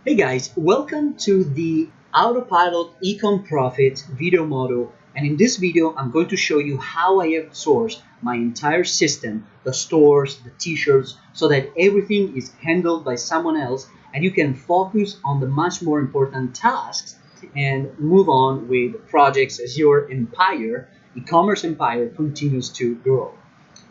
Hey guys, welcome to the Autopilot eCom Profit video model, and in this video I'm going to show you how I outsource my entire system, the stores, the t-shirts, so that everything is handled by someone else and you can focus on the much more important tasks and move on with projects as your empire, e-commerce empire, continues to grow.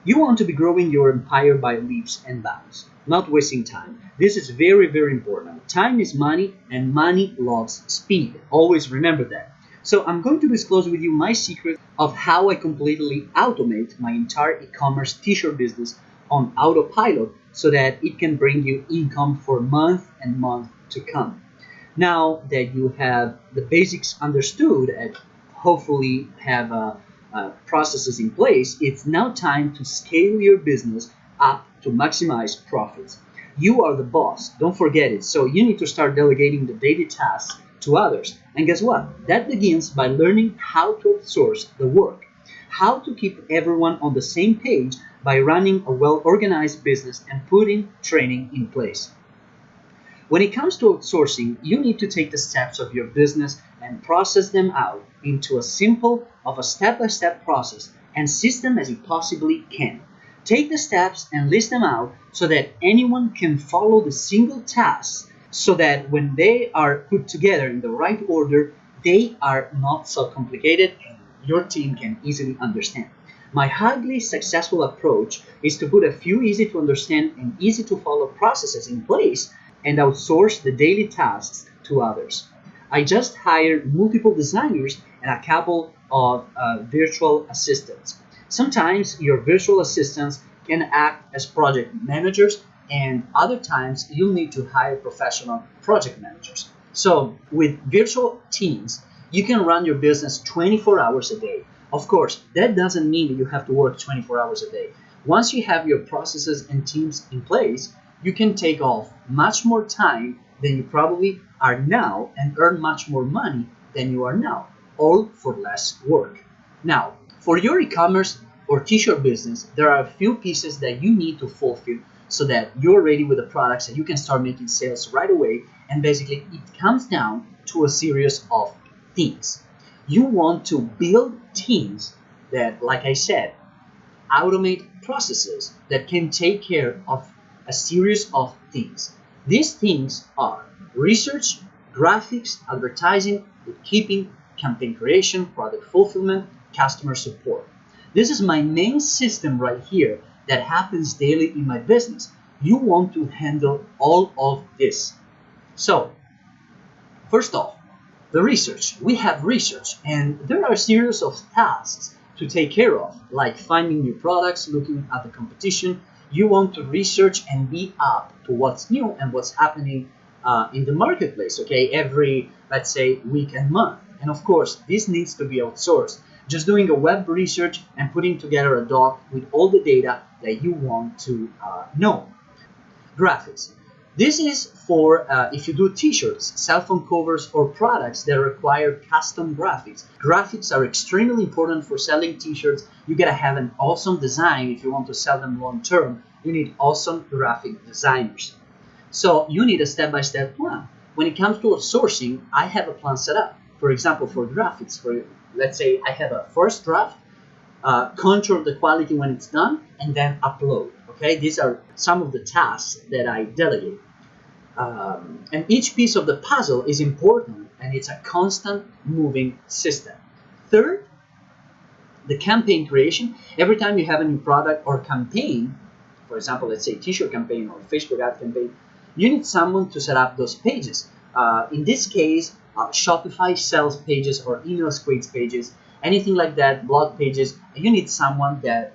You want to be growing your empire by leaps and bounds, not wasting time. This is very, very important. Time is money, and money loves speed. Always remember that. So I'm going to disclose with you my secret of how I completely automate my entire e-commerce t-shirt business on autopilot so that it can bring you income for month and month to come. Now that you have the basics understood and hopefully have processes in place, it's now time to scale your business up to maximize profits. You are the boss, don't forget it. So you need to start delegating the daily tasks to others. And guess what? That begins by learning how to outsource the work, how to keep everyone on the same page by running a well-organized business and putting training in place. When it comes to outsourcing, you need to take the steps of your business and process them out into a simple of a step-by-step process and system as you possibly can. Take the steps and list them out so that anyone can follow the single tasks so that when they are put together in the right order, they are not so complicated and your team can easily understand. My highly successful approach is to put a few easy to understand and easy to follow processes in place and outsource the daily tasks to others. I just hired multiple designers and a couple of virtual assistants. Sometimes your virtual assistants can act as project managers, and other times you'll need to hire professional project managers. So with virtual teams, you can run your business 24 hours a day. Of course, that doesn't mean that you have to work 24 hours a day. Once you have your processes and teams in place, you can take off much more time than you probably are now and earn much more money than you are now, all for less work. Now, for your e-commerce or t-shirt business, there are a few pieces that you need to fulfill so that you're ready with the products and you can start making sales right away. And basically, it comes down to a series of things. You want to build teams that, like I said, automate processes that can take care of a series of things. These things are research, graphics, advertising, bookkeeping, campaign creation, product fulfillment, customer support. This is my main system right here that happens daily in my business. You want to handle all of this. So, first off, the research. We have research, and there are a series of tasks to take care of, like finding new products, looking at the competition. You want to research and be up to what's new and what's happening in the marketplace, okay, every, let's say, week and month. And of course, this needs to be outsourced. Just doing a web research and putting together a doc with all the data that you want to know. Graphics. This is for if you do t-shirts, cell phone covers, or products that require custom graphics. Graphics are extremely important for selling t-shirts. You gotta have an awesome design if you want to sell them long term. You need awesome graphic designers. So you need a step-by-step plan. When it comes to outsourcing, I have a plan set up. For example, for graphics, let's say I have a first draft, control the quality when it's done, and then upload. Okay, these are some of the tasks that I delegate. And each piece of the puzzle is important, and it's a constant moving system. Third, the campaign creation. Every time you have a new product or campaign, for example, let's say t-shirt campaign or Facebook ad campaign, you need someone to set up those pages. In this case, Shopify sales pages or email squads pages, anything like that, blog pages, you need someone that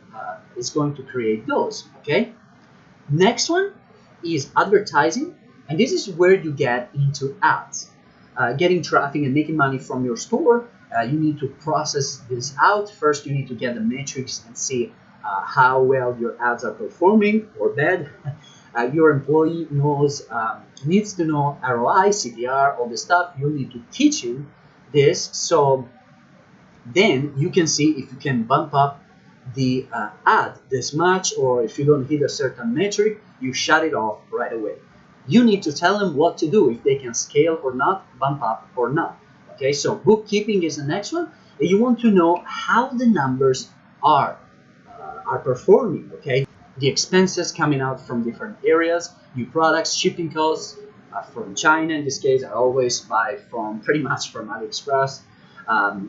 is going to create those, okay? Next one is advertising, and this is where you get into ads. Getting traffic and making money from your store, you need to process this out. First, you need to get the metrics and see how well your ads are performing or bad. Your employee needs to know ROI, CTR, all the stuff. You need to teach him this, so then you can see if you can bump up the ad this much, or if you don't hit a certain metric, you shut it off right away. You need to tell them what to do, if they can scale or not, bump up or not. Okay, so bookkeeping is the next one. You want to know how the numbers are performing. Okay, the expenses coming out from different areas, new products, shipping costs from China. In this case, I always buy from pretty much from AliExpress.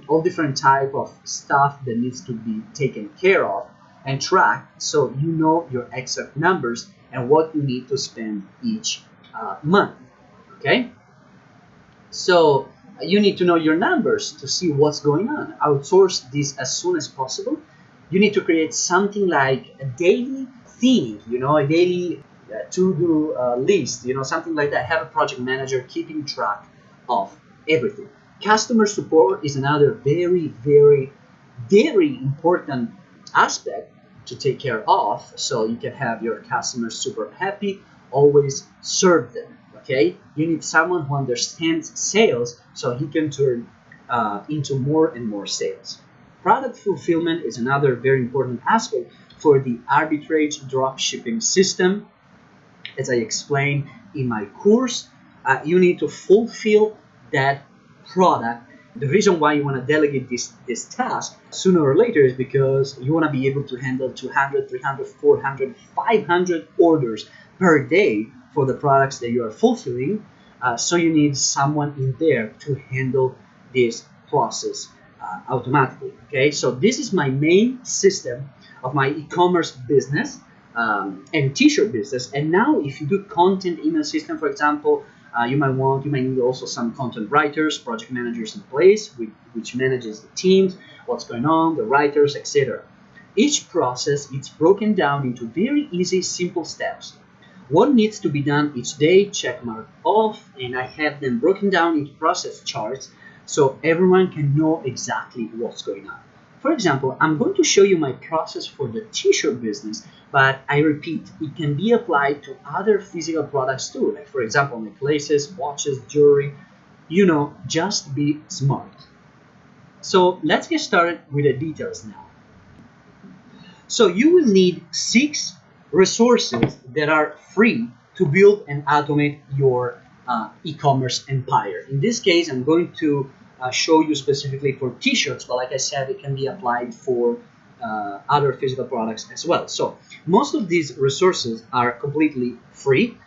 All different type of stuff that needs to be taken care of and tracked, so you know your exact numbers and what you need to spend each month. Okay, so you need to know your numbers to see what's going on. Outsource this as soon as possible. You need to create something like a daily theme, a daily to-do list, something like that. Have a project manager keeping track of everything. Customer support is another very, very, very important aspect to take care of, so you can have your customers super happy. Always serve them. Okay, you need someone who understands sales so he can turn into more and more sales. Product fulfillment is another very important aspect for the arbitrage drop shipping system. As I explained in my course, you need to fulfill that product. The reason why you want to delegate this task sooner or later is because you want to be able to handle 200, 300, 400, 500 orders per day for the products that you are fulfilling. So you need someone in there to handle this process automatically. Okay, so this is my main system of my e-commerce business and t-shirt business. And now if you do content email system, for example, you might need also some content writers, project managers in place, which manages the teams, what's going on, the writers, etc. Each process is broken down into very easy, simple steps. What needs to be done each day, check mark off, and I have them broken down into process charts so everyone can know exactly what's going on. For example, I'm going to show you my process for the t-shirt business, but I repeat, it can be applied to other physical products too, like for example, necklaces, watches, jewelry, just be smart. So let's get started with the details now. So you will need 6 resources that are free to build and automate your e-commerce empire. In this case, I'm going to show you specifically for t-shirts, but like I said, it can be applied for other physical products as well. So most of these resources are completely free.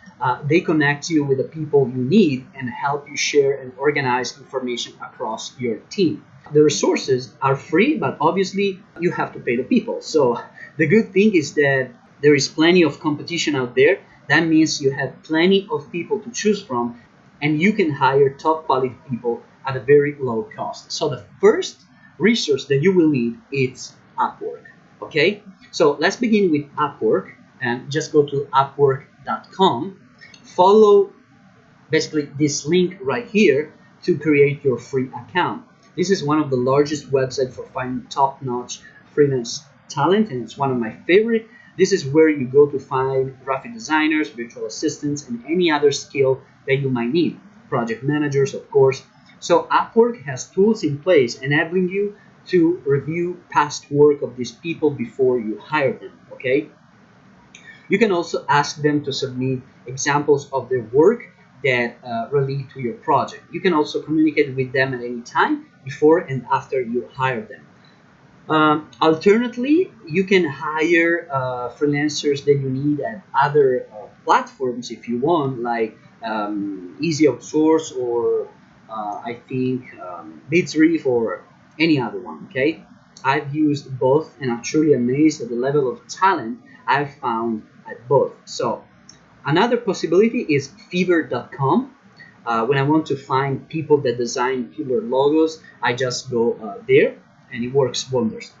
They connect you with the people you need and help you share and organize information across your team. The resources are free, but obviously you have to pay the people. So the good thing is that there is plenty of competition out there. That means you have plenty of people to choose from, and you can hire top quality people at a very low cost. So the first resource that you will need is Upwork. Okay, so let's begin with Upwork, and just go to upwork.com. Follow basically this link right here to create your free account. This is one of the largest websites for finding top-notch freelance talent, and it's one of my favorite. This is where you go to find graphic designers, virtual assistants, and any other skill that you might need. Project managers, of course. So Upwork has tools in place enabling you to review past work of these people before you hire them. Okay. You can also ask them to submit examples of their work that relate to your project. You can also communicate with them at any time before and after you hire them. Alternatively, you can hire freelancers that you need at other platforms if you want, like Easy Outsource or I think Bitsreef or any other one. Okay, I've used both and I'm truly amazed at the level of talent I've found at both. So another possibility is Fiverr.com. When I want to find people that design killer logos, I just go there and it works wonders.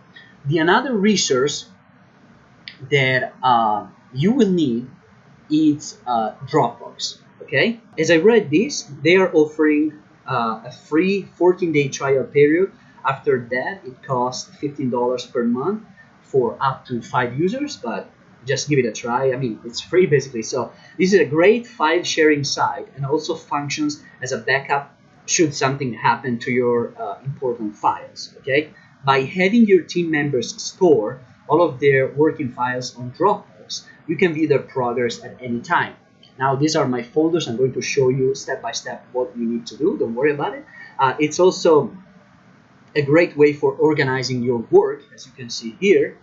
The another resource that you will need is Dropbox. Okay, as I read this, they are offering a free 14-day trial period. After that, it costs $15 per month for up to 5 users, but just give it a try. I mean, it's free basically. So this is a great file sharing site and also functions as a backup should something happen to your important files. Okay, by having your team members store all of their working files on Dropbox, you can view their progress at any time. Now these are my folders. I'm going to show you step by step what you need to do. Don't worry about it. It's also a great way for organizing your work. As you can see here,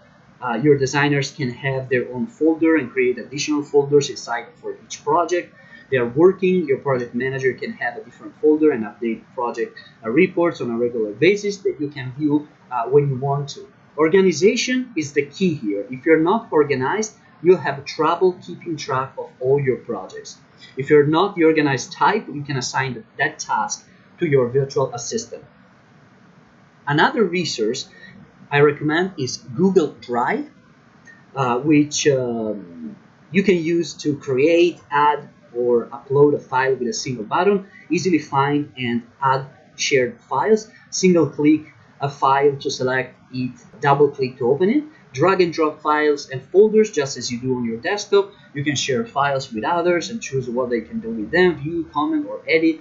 your designers can have their own folder and create additional folders inside for each project they are working. Your project manager can have a different folder and update project reports on a regular basis that you can view when you want to. Organization is the key here. If you're not organized, you'll have trouble keeping track of all your projects. If you're not the organized type, you can assign that task to your virtual assistant. Another resource I recommend is Google Drive, which you can use to create, add, or upload a file with a single button, easily find and add shared files, single click a file to select it, double click to open it, drag and drop files and folders just as you do on your desktop. You can share files with others and choose what they can do with them, view, comment, or edit,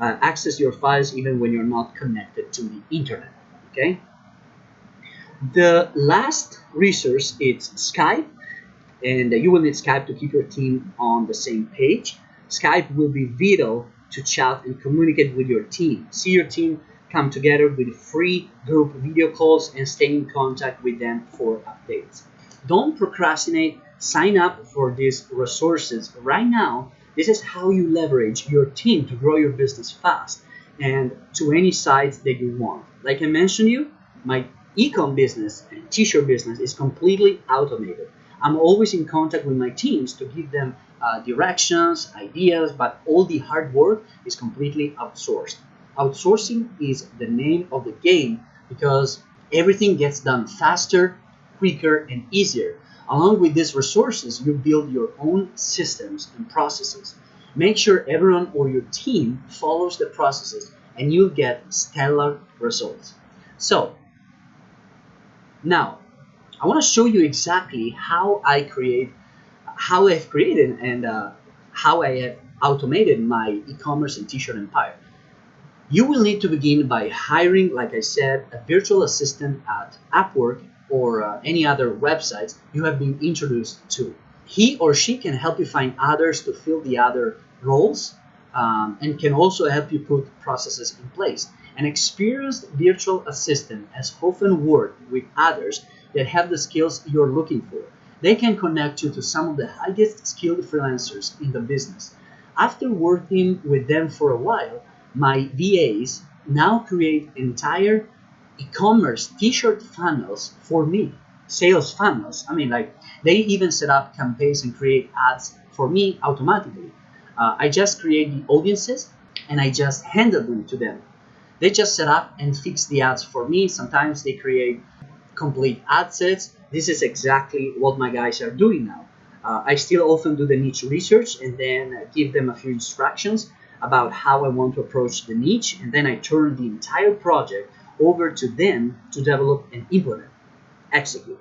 access your files even when you're not connected to the internet. Okay. The last resource is Skype, and you will need Skype to keep your team on the same page. Skype will be vital to chat and communicate with your team. See your team come together with free group video calls and stay in contact with them for updates. Don't procrastinate. Sign up for these resources right now. This is how you leverage your team to grow your business fast and to any size that you want. Like I mentioned you, my eCom business and t-shirt business is completely automated. I'm always in contact with my teams to give them directions, ideas, but all the hard work is completely outsourced. Outsourcing is the name of the game because everything gets done faster, quicker, and easier. Along with these resources, you build your own systems and processes. Make sure everyone or your team follows the processes and you'll get stellar results. So, now, I want to show you exactly how I've created and how I have automated my e-commerce and t-shirt empire. You will need to begin by hiring, like I said, a virtual assistant at Upwork or any other websites you have been introduced to. He or she can help you find others to fill the other roles and can also help you put processes in place. An experienced virtual assistant has often worked with others that have the skills you're looking for. They can connect you to some of the highest skilled freelancers in the business. After working with them for a while, my VAs now create entire e-commerce t-shirt funnels for me, sales funnels. I mean, like they even set up campaigns and create ads for me automatically. I just create the audiences and I just handle them to them. They just set up and fix the ads for me. Sometimes they create complete ad sets. This is exactly what my guys are doing now. I still often do the niche research and then give them a few instructions about how I want to approach the niche, and then I turn the entire project over to them to develop and implement, execute.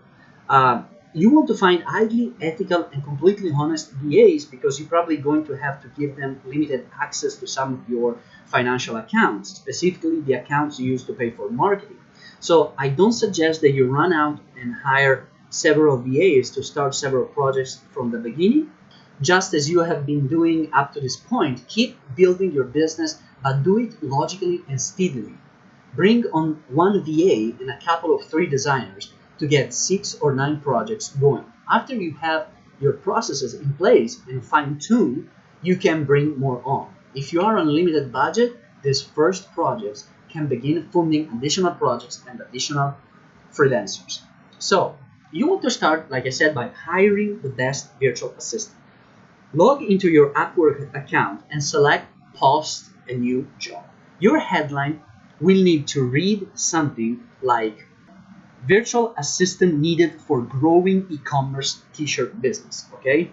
You want to find highly ethical and completely honest VAs because you're probably going to have to give them limited access to some of your financial accounts, specifically the accounts you use to pay for marketing. So I don't suggest that you run out and hire several VAs to start several projects from the beginning. Just as you have been doing up to this point, keep building your business, but do it logically and steadily. Bring on one VA and a couple of 3 designers to get 6 or 9 projects going. After you have your processes in place and fine-tuned, you can bring more on. If you are on a limited budget, these first projects can begin funding additional projects and additional freelancers. So you want to start, like I said, by hiring the best virtual assistant. Log into your Upwork account and select Post a New Job. Your headline will need to read something like Virtual Assistant Needed for Growing E-commerce T-shirt Business, okay?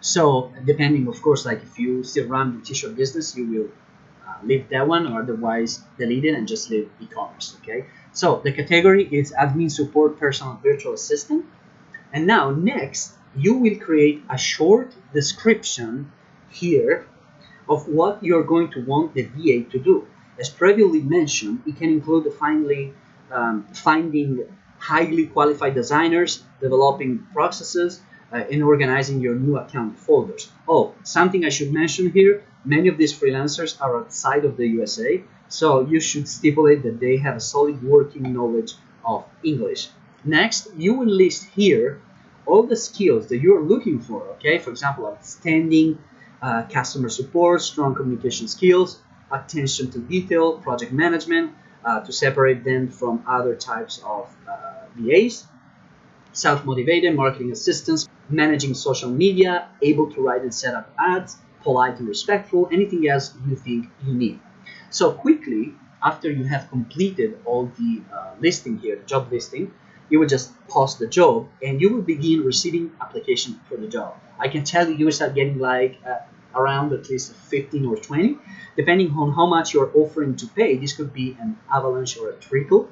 So depending, of course, like if you still run the t-shirt business, you will leave that one, or otherwise delete it and just leave e-commerce, okay? So the category is Admin Support Personal Virtual Assistant. And now next, you will create a short description here of what you're going to want the VA to do. As previously mentioned, it can include finding highly qualified designers, developing processes, in organizing your new account folders. Oh, something I should mention here, many of these freelancers are outside of the USA, so you should stipulate that they have a solid working knowledge of English. Next, you will list here all the skills that you're looking for, okay? For example, outstanding customer support, strong communication skills, attention to detail, project management, to separate them from other types of VAs, self-motivated, marketing assistance, managing social media, able to write and set up ads, polite and respectful, anything else you think you need. So quickly, after you have completed all the listing here, the job listing, you will just post the job and you will begin receiving application for the job. I can tell you, you will start getting like around at least 15 or 20, depending on how much you're offering to pay. This could be an avalanche or a trickle.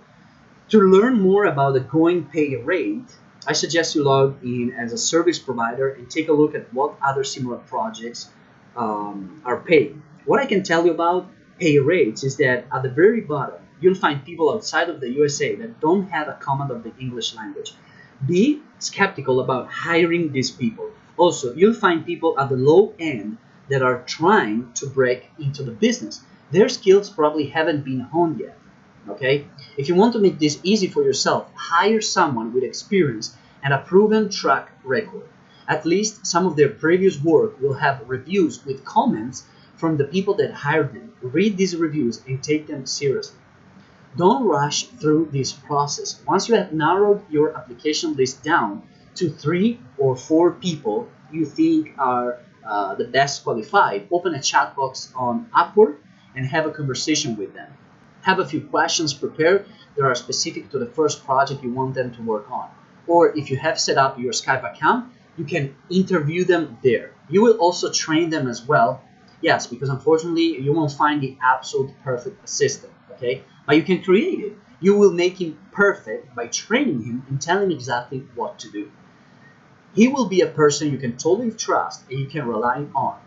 To learn more about the going pay rate, I suggest you log in as a service provider and take a look at what other similar projects are paying. What I can tell you about pay rates is that at the very bottom, you'll find people outside of the USA that don't have a command of the English language. Be skeptical about hiring these people. Also, you'll find people at the low end that are trying to break into the business. Their skills probably haven't been honed yet. Okay? If you want to make this easy for yourself, hire someone with experience and a proven track record. At least some of their previous work will have reviews with comments from the people that hired them. Read these reviews and take them seriously. Don't rush through this process. Once you have narrowed your application list down to 3 or 4 people you think are the best qualified, open a chat box on Upwork and have a conversation with them. Have a few questions prepared that are specific to the first project you want them to work on. Or if you have set up your Skype account, you can interview them there. You will also train them as well. Yes, because unfortunately you won't find the absolute perfect assistant, okay? But you can create it. You will make him perfect by training him and telling him exactly what to do. He will be a person you can totally trust and you can rely on.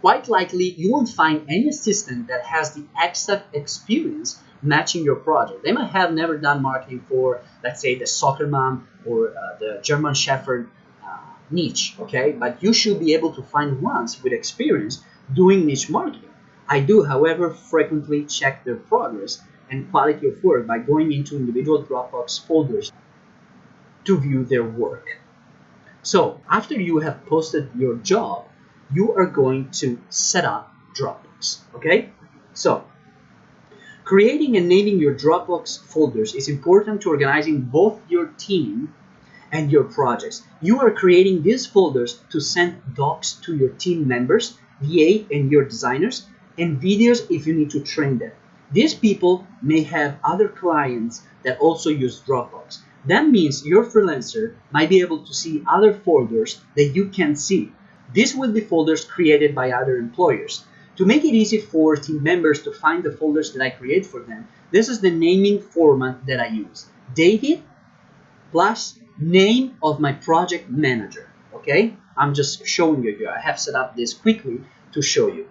Quite likely, you won't find any assistant that has the exact experience matching your project. They might have never done marketing for, let's say, the soccer mom or the German Shepherd niche, okay? But you should be able to find ones with experience doing niche marketing. I do, however, frequently check their progress and quality of work by going into individual Dropbox folders to view their work. So after you have posted your job, you are going to set up Dropbox, okay? So creating and naming your Dropbox folders is important to organizing both your team and your projects. You are creating these folders to send docs to your team members, VA and your designers, and videos if you need to train them. These people may have other clients that also use Dropbox. That means your freelancer might be able to see other folders that you can't see. These will be folders created by other employers. To make it easy for team members to find the folders that I create for them, this is the naming format that I use. David plus name of my project manager, okay? I'm just showing you here. I have set up this quickly to show you.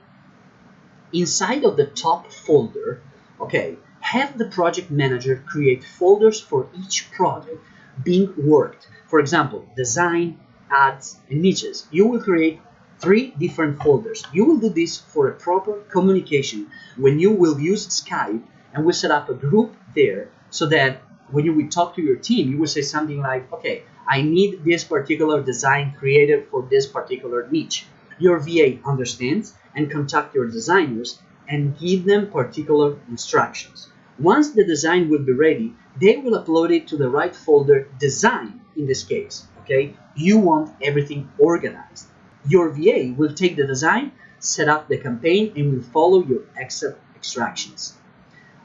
Inside of the top folder, okay, have the project manager create folders for each project being worked. For example, design, ads, and niches. You will create 3 different folders. You will do this for a proper communication when you will use Skype and will set up a group there so that when you will talk to your team, you will say something like, okay, I need this particular design created for this particular niche. Your VA understands and contact your designers and give them particular instructions. Once the design will be ready, they will upload it to the right folder, design in this case, okay? You want everything organized. Your VA will take the design, set up the campaign, and will follow your extractions.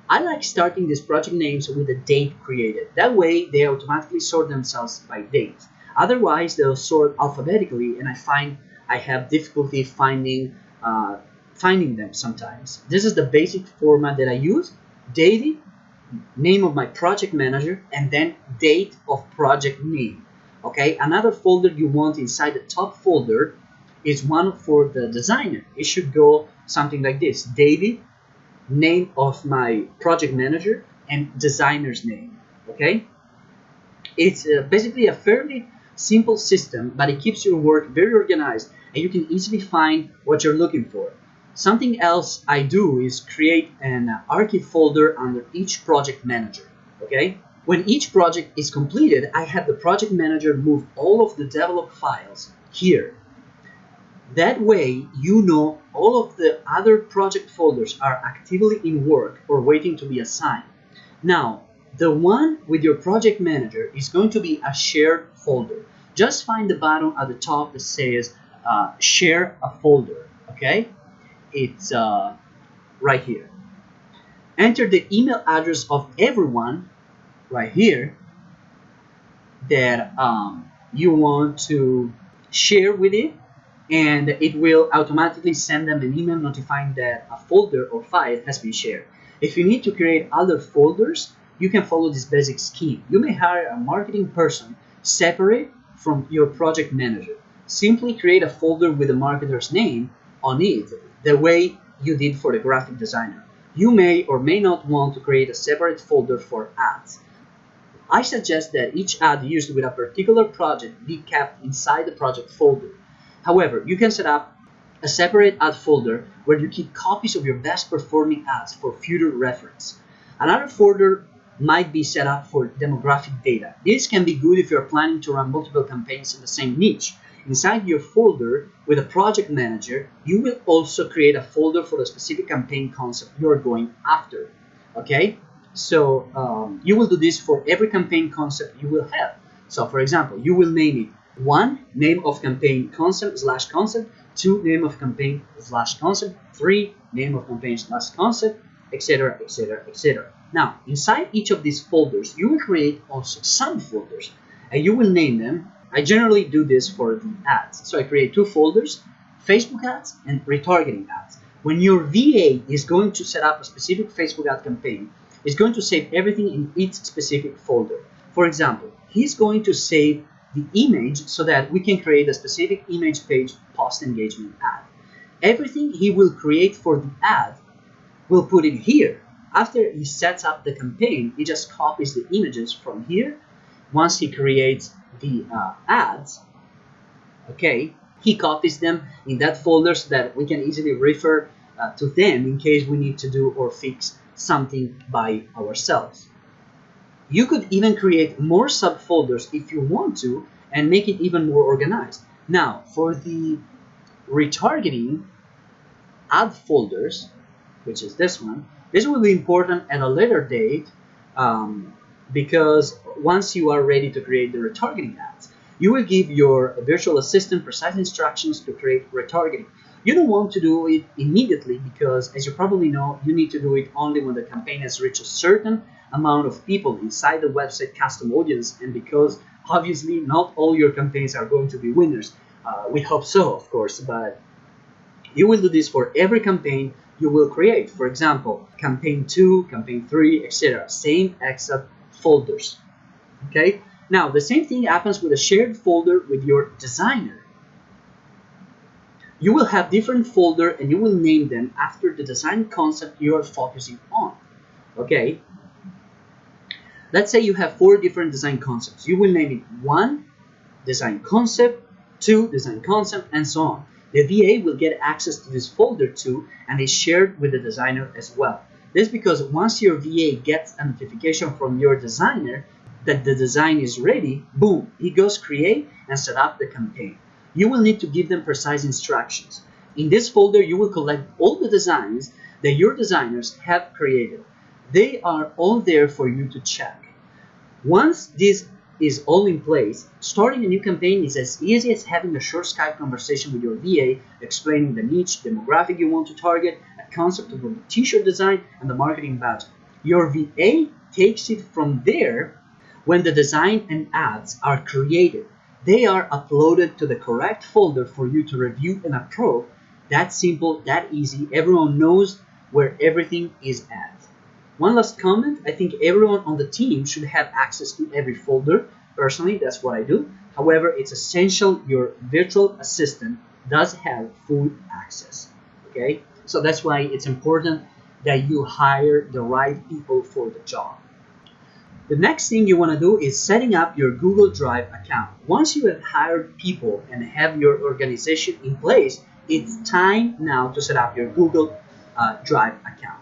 I like starting these project names with a date created. That way, they automatically sort themselves by date. Otherwise, they'll sort alphabetically, and I find I have difficulty finding them sometimes. This is the basic format that I use. David, name of my project manager, and then date of project name. Okay, another folder you want inside the top folder is one for the designer. It should go something like this: David, name of my project manager, and designer's name. Okay, it's basically a fairly Simple system, but it keeps your work very organized and you can easily find what you're looking for. Something else I do is create an archive folder under each project manager, okay? When each project is completed, I have the project manager move all of the developed files here. That way, you know all of the other project folders are actively in work or waiting to be assigned. Now, the one with your project manager is going to be a shared folder. Just find the button at the top that says share a folder, okay? It's right here. Enter the email address of everyone right here that you want to share with it, and it will automatically send them an email notifying that a folder or file has been shared. If you need to create other folders, you can follow this basic scheme. You may hire a marketing person separate from your project manager. Simply create a folder with the marketer's name on it, the way you did for the graphic designer. You may or may not want to create a separate folder for ads. I suggest that each ad used with a particular project be kept inside the project folder. However, you can set up a separate ad folder where you keep copies of your best performing ads for future reference. Another folder might be set up for demographic data. This can be good if you're planning to run multiple campaigns in the same niche. Inside your folder with a project manager, you will also create a folder for the specific campaign concept you're going after. Okay? So you will do this for every campaign concept you will have. So for example, you will name it 1, name of campaign concept / concept, 2, name of campaign / concept, 3, name of campaign / concept, etc., etc., etc. Now, inside each of these folders, you will create also subfolders, and you will name them. I generally do this for the ads. So I create 2 folders, Facebook ads and retargeting ads. When your VA is going to set up a specific Facebook ad campaign, it's going to save everything in its specific folder. For example, he's going to save the image so that we can create a specific image page post-engagement ad. Everything he will create for the ad, we'll put it here. After he sets up the campaign, he just copies the images from here. Once he creates the ads, okay, he copies them in that folder so that we can easily refer to them in case we need to do or fix something by ourselves. You could even create more subfolders if you want to and make it even more organized. Now, for the retargeting ad folders, which is this one, this will be important at a later date because once you are ready to create the retargeting ads, you will give your virtual assistant precise instructions to create retargeting. You don't want to do it immediately because, as you probably know, you need to do it only when the campaign has reached a certain amount of people inside the website custom audience, and because obviously not all your campaigns are going to be winners. We hope so, of course, but you will do this for every campaign you will create. For example, campaign 2, campaign 3, etc. Same exact folders. Okay? Now, the same thing happens with a shared folder with your designer. You will have different folder and you will name them after the design concept you are focusing on. Okay? Let's say you have 4 different design concepts. You will name it 1, design concept, 2, design concept, and so on. The VA will get access to this folder too, and is shared with the designer as well. This is because once your VA gets a notification from your designer that the design is ready, boom, he goes create and set up the campaign. You will need to give them precise instructions. In this folder, you will collect all the designs that your designers have created. They are all there for you to check. Once this is all in place, starting a new campaign is as easy as having a short Skype conversation with your VA explaining the niche, demographic you want to target, a concept of a t-shirt design, and the marketing budget. Your VA takes it from there. When the design and ads are created, they are uploaded to the correct folder for you to review and approve. That simple, that easy. Everyone knows where everything is at. One last comment, I think everyone on the team should have access to every folder. Personally, that's what I do. However, it's essential your virtual assistant does have full access. Okay? So that's why it's important that you hire the right people for the job. The next thing you want to do is setting up your Google Drive account. Once you have hired people and have your organization in place, it's time now to set up your Google Drive account.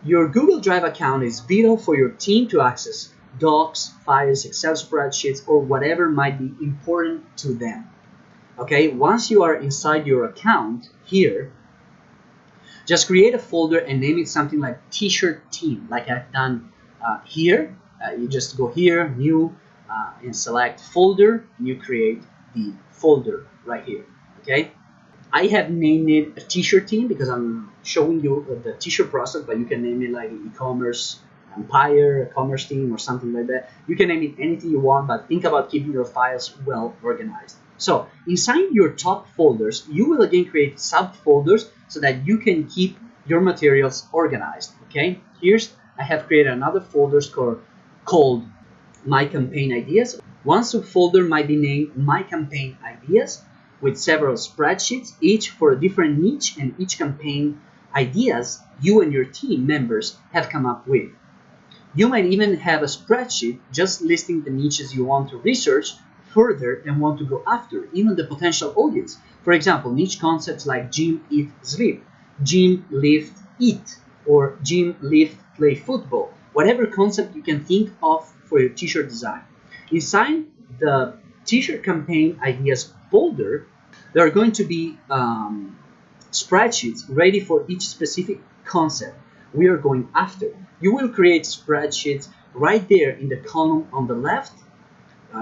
Your Google Drive account is vital for your team to access docs, files, Excel spreadsheets, or whatever might be important to them. Okay, once you are inside your account here, just create a folder and name it something like T-shirt team, like I've done here. You just go here, new, and select folder, and you create the folder right here. Okay, I have named it a T-shirt team because I'm showing you the T-shirt process, but you can name it like e-commerce empire, a commerce team, or something like that. You can name it anything you want, but think about keeping your files well organized. So inside your top folders, you will again create subfolders so that you can keep your materials organized. Okay, I have created another folder called My Campaign Ideas. One subfolder might be named My Campaign Ideas, with several spreadsheets, each for a different niche and each campaign ideas you and your team members have come up with. You might even have a spreadsheet just listing the niches you want to research further and want to go after, even the potential audience. For example, niche concepts like gym, eat, sleep, gym, lift, eat, or gym, lift, play football. Whatever concept you can think of for your t-shirt design. Inside the t-shirt campaign ideas folder, there are going to be spreadsheets ready for each specific concept we are going after. You will create spreadsheets right there in the column on the left.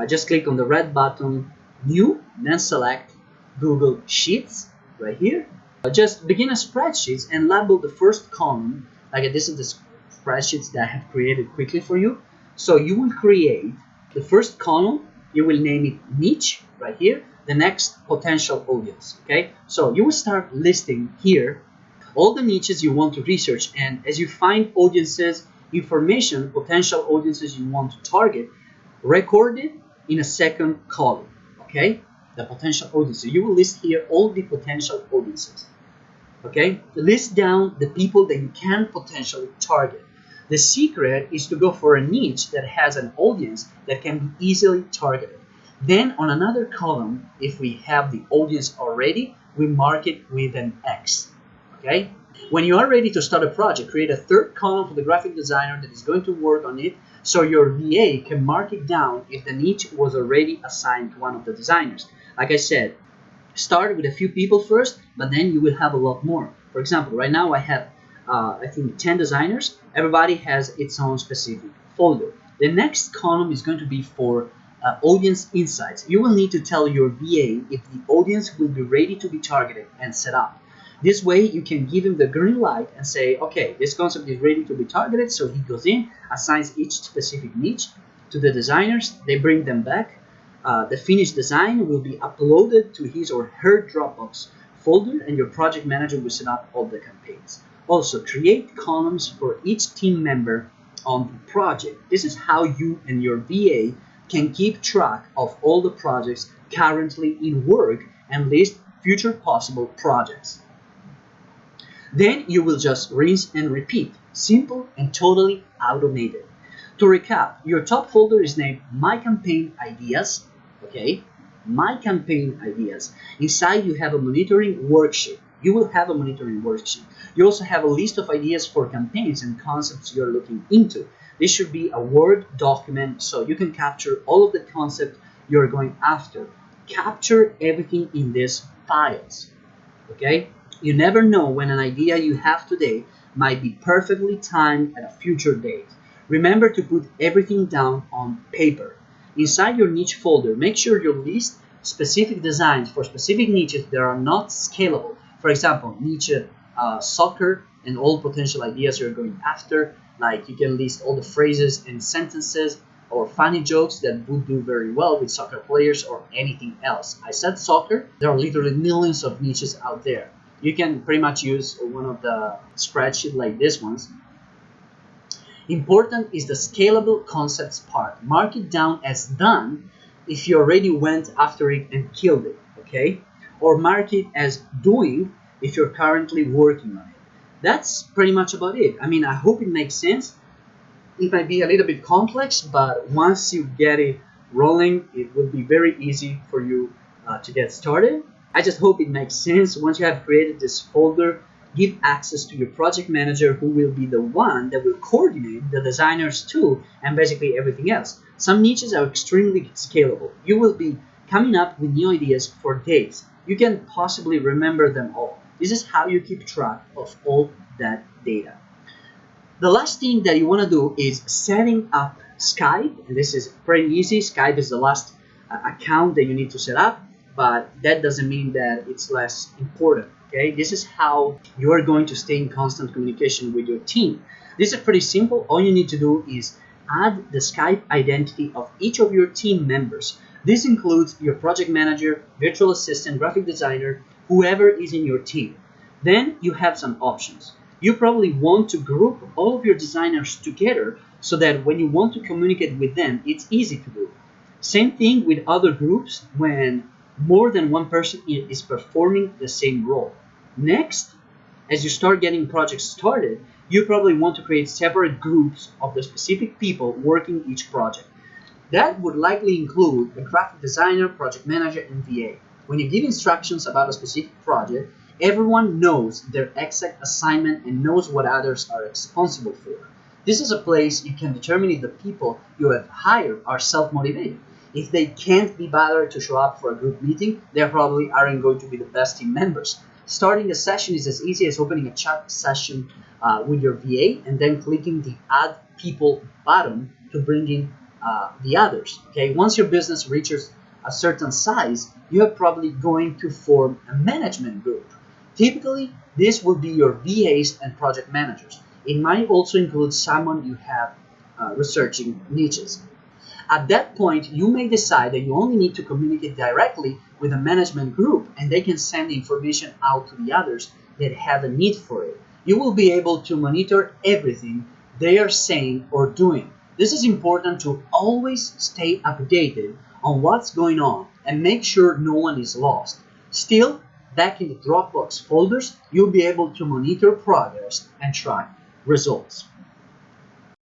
Just click on the red button, new, then select Google Sheets right here. Just begin a spreadsheet and label the first column. Like this is the spreadsheets that I have created quickly for you. So you will create the first column, you will name it niche right here, the next potential audience. Okay, so you will start listing here all the niches you want to research, and as you find audiences, information, potential audiences you want to target, record it in a second column. Okay, the potential audiences. You will list here all the potential audiences. Okay, list down the people that you can potentially target. The secret is to go for a niche that has an audience that can be easily targeted. Then on another column, if we have the audience already, we mark it with an X. Okay? When you are ready to start a project, create a third column for the graphic designer that is going to work on it, so your VA can mark it down if the niche was already assigned to one of the designers. Like I said, start with a few people first, but then you will have a lot more. For example, right now I have I think 10 designers. Everybody has its own specific folder. The next column is going to be for audience insights. You will need to tell your VA if the audience will be ready to be targeted and set up. This way you can give him the green light and say, okay, this concept is ready to be targeted. So he goes in, assigns each specific niche to the designers. They bring them back. The finished design will be uploaded to his or her Dropbox folder, and your project manager will set up all the campaigns. Also, create columns for each team member on the project. This is how you and your VA can keep track of all the projects currently in work and list future possible projects. Then you will just rinse and repeat. Simple and totally automated. To recap, your top folder is named My Campaign Ideas. Okay, My Campaign Ideas. Inside you have a monitoring worksheet. You will have a monitoring worksheet. You also have a list of ideas for campaigns and concepts you're looking into. This should be a Word document so you can capture all of the concepts you're going after. Capture everything in these files. Okay? You never know when an idea you have today might be perfectly timed at a future date. Remember to put everything down on paper. Inside your niche folder, make sure you list specific designs for specific niches that are not scalable. For example, niche soccer and all potential ideas you're going after. Like you can list all the phrases and sentences or funny jokes that would do very well with soccer players or anything else. I said soccer. There are literally millions of niches out there. You can pretty much use one of the spreadsheets like this ones. Important is the scalable concepts part. Mark it down as done if you already went after it and killed it, okay? Or mark it as doing if you're currently working on it. That's pretty much about it. I mean, I hope it makes sense. It might be a little bit complex, but once you get it rolling, it will be very easy for you to get started. I just hope it makes sense. Once you have created this folder, give access to your project manager, who will be the one that will coordinate the designers too, and basically everything else. Some niches are extremely scalable. You will be coming up with new ideas for days. You can possibly remember them all. This is how you keep track of all that data. The last thing that you want to do is setting up Skype, and this is pretty easy. Skype is the last account that you need to set up, but that doesn't mean that it's less important. Okay, this is how you are going to stay in constant communication with your team. This is pretty simple. All you need to do is add the Skype identity of each of your team members. This includes your project manager, virtual assistant, graphic designer, whoever is in your team. Then you have some options. You probably want to group all of your designers together so that when you want to communicate with them, it's easy to do. Same thing with other groups when more than one person is performing the same role. Next, as you start getting projects started, you probably want to create separate groups of the specific people working each project. That would likely include a graphic designer, project manager, and VA. When you give instructions about a specific project, everyone knows their exact assignment and knows what others are responsible for. This is a place you can determine if the people you have hired are self-motivated. If they can't be bothered to show up for a group meeting, they probably aren't going to be the best team members. Starting a session is as easy as opening a chat session with your VA and then clicking the Add People button to bring in the others. Okay, once your business reaches a certain size, you are probably going to form a management group. Typically, this will be your VAs and project managers. It might also include someone you have researching niches. At that point, you may decide that you only need to communicate directly with a management group, and they can send the information out to the others that have a need for it. You will be able to monitor everything they are saying or doing. This is important to always stay updated on what's going on and make sure no one is lost. Still, back in the Dropbox folders, you'll be able to monitor progress and track results.